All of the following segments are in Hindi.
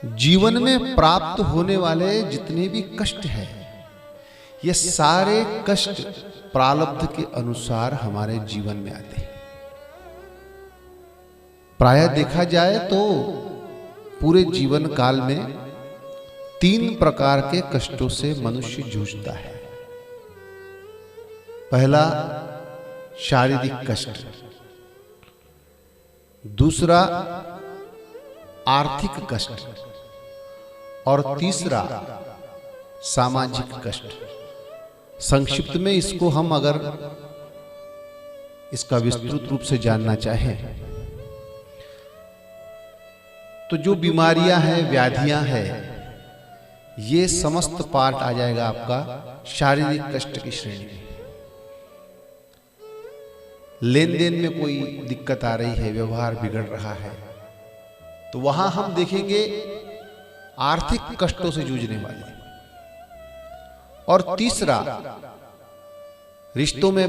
जीवन में प्राप्त होने वाले जितने भी कष्ट हैं, ये सारे कष्ट प्रारब्ध के अनुसार हमारे जीवन में आते हैं। प्रायः देखा जाए तो पूरे जीवन काल में 3 प्रकार के कष्टों से मनुष्य जूझता है। पहला शारीरिक कष्ट, दूसरा आर्थिक कष्ट और तीसरा सामाजिक कष्ट। संक्षिप्त में इसको हम अगर इसका विस्तृत रूप से जानना चाहें तो जो बीमारियां हैं, व्याधियां हैं, ये समस्त पार्ट आ जाएगा आपका शारीरिक कष्ट की श्रेणी में। लेन देन में कोई दिक्कत आ रही है, व्यवहार बिगड़ रहा है, तो वहां हम देखेंगे आर्थिक कष्टों से जूझने वाले। और तीसरा, रिश्तों में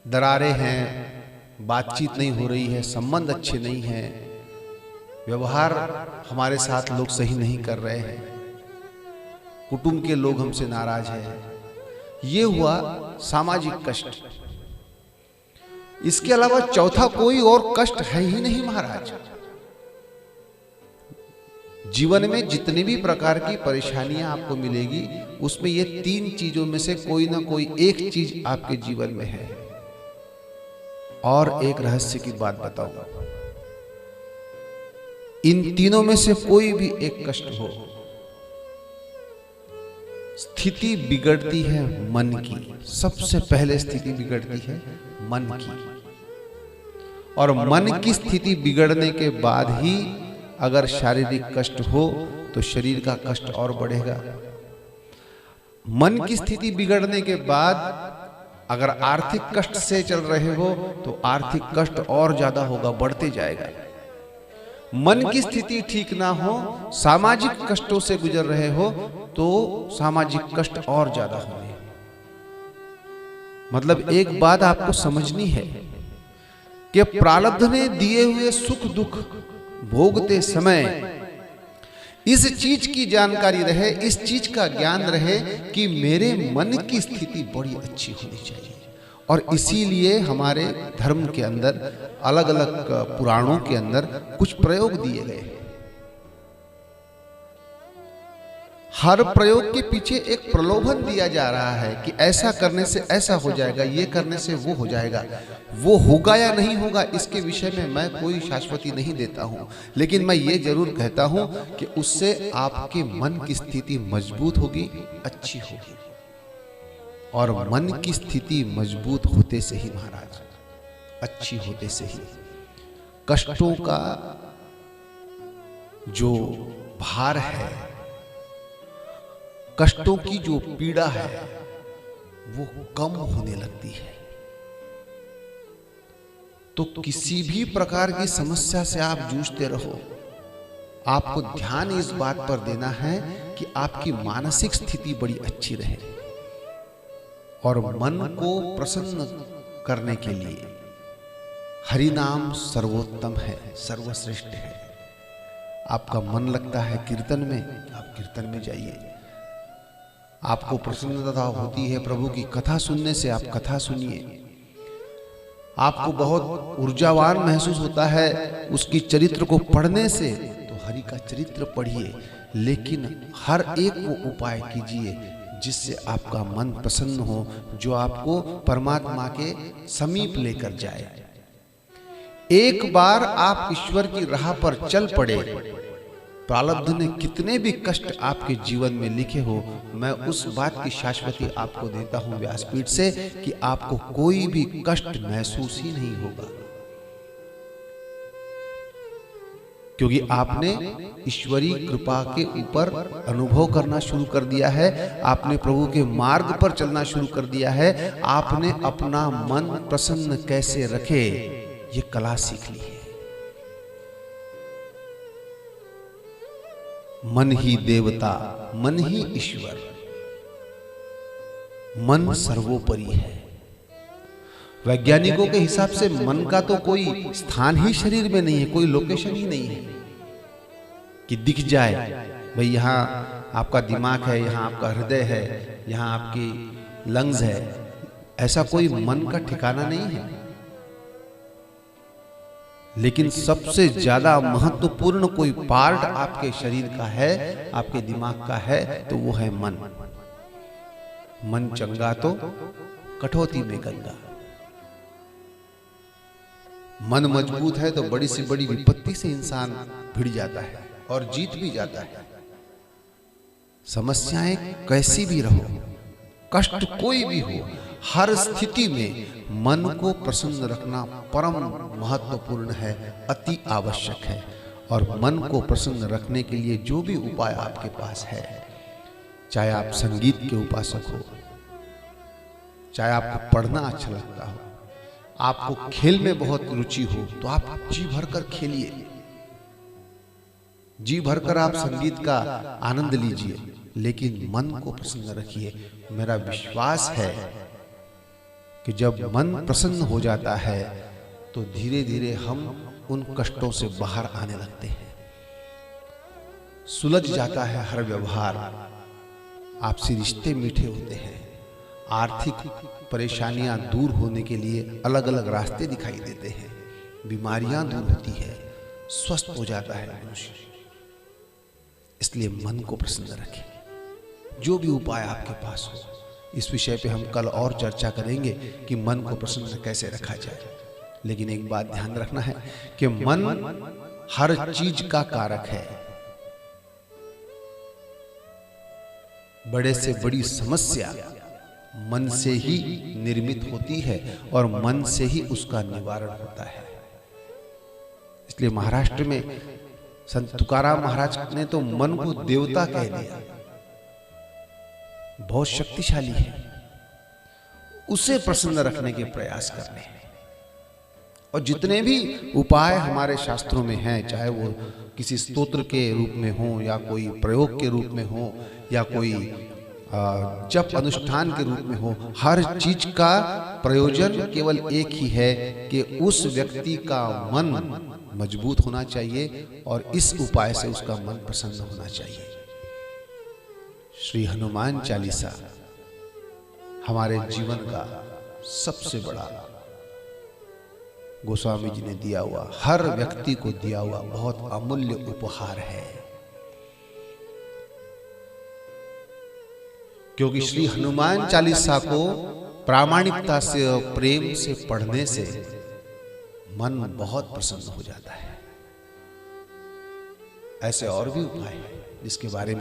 दरारें हैं, बातचीत नहीं हो रही है, संबंध अच्छे नहीं हैं, व्यवहार हमारे साथ लोग सही नहीं कर रहे हैं, कुटुंब के लोग हमसे नाराज हैं, ये हुआ सामाजिक कष्ट। इसके अलावा चौथा कोई और कष्ट है ही नहीं महाराज। जीवन में जितनी भी प्रकार की परेशानियां आपको मिलेगी, उसमें ये 3 चीजों में से कोई ना कोई एक चीज आपके जीवन में है। और एक रहस्य की बात बताऊंगा, इन तीनों में से कोई भी एक कष्ट हो, स्थिति बिगड़ती है मन की। सबसे पहले स्थिति बिगड़ती है मन की, और मन की स्थिति बिगड़ने के बाद ही अगर शारीरिक कष्ट हो तो शरीर का कष्ट और बढ़ेगा। मन की स्थिति बिगड़ने के बाद अगर आर्थिक कष्ट से चल रहे हो तो आर्थिक कष्ट और ज्यादा होगा, बढ़ते जाएगा। मन की स्थिति ठीक ना हो, सामाजिक कष्टों से गुजर रहे हो तो सामाजिक कष्ट और ज्यादा होंगे। मतलब एक बात आपको समझनी है कि प्रारब्ध ने दिए हुए सुख दुख भोगते समय इस चीज की जानकारी रहे, इस चीज का ज्ञान रहे कि मेरे मन की स्थिति बड़ी अच्छी होनी चाहिए। और इसीलिए हमारे धर्म के अंदर, अलग अलग पुराणों के अंदर कुछ प्रयोग दिए गए हैं। हर प्रयोग के पीछे एक प्रलोभन दिया जा रहा है कि ऐसा करने से ऐसा हो जाएगा, ये करने से वो हो जाएगा। वो होगा या नहीं होगा इसके विषय में मैं कोई शाश्वती नहीं देता हूं, लेकिन मैं ये जरूर कहता हूं कि उससे आपके मन की स्थिति मजबूत होगी, अच्छी होगी। और मन की स्थिति मजबूत होते से ही महाराज, अच्छी होते से ही कष्टों का जो भार है, कष्टों की जो पीड़ा है, वो कम होने लगती है। तो किसी भी प्रकार की समस्या से आप जूझते रहो, आपको ध्यान इस बात पर देना है कि आपकी मानसिक स्थिति बड़ी अच्छी रहे। और मन को प्रसन्न करने के लिए हरि नाम सर्वोत्तम है, सर्वश्रेष्ठ है। आपका मन लगता है कीर्तन में, आप कीर्तन में जाइए। आपको प्रसन्नता होती है प्रभु की कथा सुनने से, आप कथा सुनिए। आपको बहुत ऊर्जावान महसूस होता है उसकी चरित्र को पढ़ने से, तो हरि का चरित्र पढ़िए। लेकिन हर एक वो उपाय कीजिए जिससे आपका मन प्रसन्न हो, जो आपको परमात्मा के समीप लेकर जाए। एक बार आप ईश्वर की राह पर चल पड़े, प्रारब्ध ने कितने भी कष्ट आपके जीवन में लिखे हो, मैं उस बात की शाश्वती आपको देता हूं व्यासपीठ से कि आपको कोई भी कष्ट महसूस ही नहीं होगा। क्योंकि आपने ईश्वरी कृपा के ऊपर अनुभव करना शुरू कर दिया है, आपने प्रभु के मार्ग पर चलना शुरू कर दिया है, आपने अपना मन प्रसन्न कैसे रखे ये कला सीख ली है। मन ही देवता, मन ही ईश्वर, मन सर्वोपरि है। वैज्ञानिकों के हिसाब से मन का तो कोई स्थान ही शरीर में नहीं है, कोई लोकेशन ही नहीं है। कि दिख जाए भाई यहाँ आपका दिमाग है, यहाँ आपका हृदय है, यहाँ आपकी लंग्स है, ऐसा कोई मन का ठिकाना नहीं है। लेकिन सबसे ज्यादा महत्वपूर्ण कोई पार्ट आपके शरीर का है, आपके दिमाग का है, तो वो है मन। मन चंगा तो कठौती में गंगा। मन मजबूत है तो बड़ी से बड़ी विपत्ति से इंसान भिड़ जाता है और जीत भी जाता है। समस्याएं कैसी भी रहो, कष्ट कोई भी हो, हर स्थिति में मन को प्रसन्न रखना परम महत्वपूर्ण है, अति आवश्यक है। और मन को प्रसन्न रखने के लिए जो भी उपाय आपके पास है, चाहे आप संगीत के उपासक हो, चाहे आपको पढ़ना अच्छा लगता हो, आपको खेल में बहुत रुचि हो, तो आप जी भरकर खेलिए, जी भरकर आप संगीत का आनंद लीजिए, लेकिन मन को प्रसन्न रखिए। मेरा विश्वास है कि जब मन प्रसन्न हो जाता है तो धीरे धीरे हम उन कष्टों से बाहर आने लगते हैं। सुलझ जाता है हर व्यवहार, आपसी रिश्ते मीठे होते हैं, आर्थिक परेशानियां दूर होने के लिए अलग अलग रास्ते दिखाई देते हैं, बीमारियां दूर होती है, स्वस्थ हो जाता है मनुष्य। इसलिए मन को प्रसन्न रखें। जो भी उपाय आपके पास हो, इस विषय पे हम कल और चर्चा करेंगे कि मन को प्रसन्न कैसे रखा जाए। लेकिन एक बात ध्यान रखना है कि मन हर चीज का कारक है। बड़े से बड़ी समस्या मन से ही निर्मित होती है और मन से ही उसका निवारण होता है। इसलिए महाराष्ट्र में संत तुकाराम महाराज ने तो मन को देवता कह दिया, बहुत शक्तिशाली है, उसे प्रसन्न रखने के प्रयास करने हैं। और जितने भी उपाय हमारे शास्त्रों में हैं, चाहे वो किसी स्तोत्र के रूप में हो, या कोई प्रयोग के रूप में हो, या कोई जप अनुष्ठान के रूप में हो, हर चीज का प्रयोजन केवल एक ही है कि उस व्यक्ति का मन मजबूत होना चाहिए और इस उपाय से उसका मन प्रसन्न होना चाहिए। श्री हनुमान चालीसा हमारे जीवन का सबसे बड़ा गोस्वामी जी ने दिया हुआ, हर व्यक्ति को दिया हुआ बहुत अमूल्य उपहार है। क्योंकि श्री हनुमान चालीसा को प्रामाणिकता से और प्रेम से पढ़ने से मन बहुत प्रसन्न हो जाता है। ऐसे और भी उपाय हैं जिसके बारे में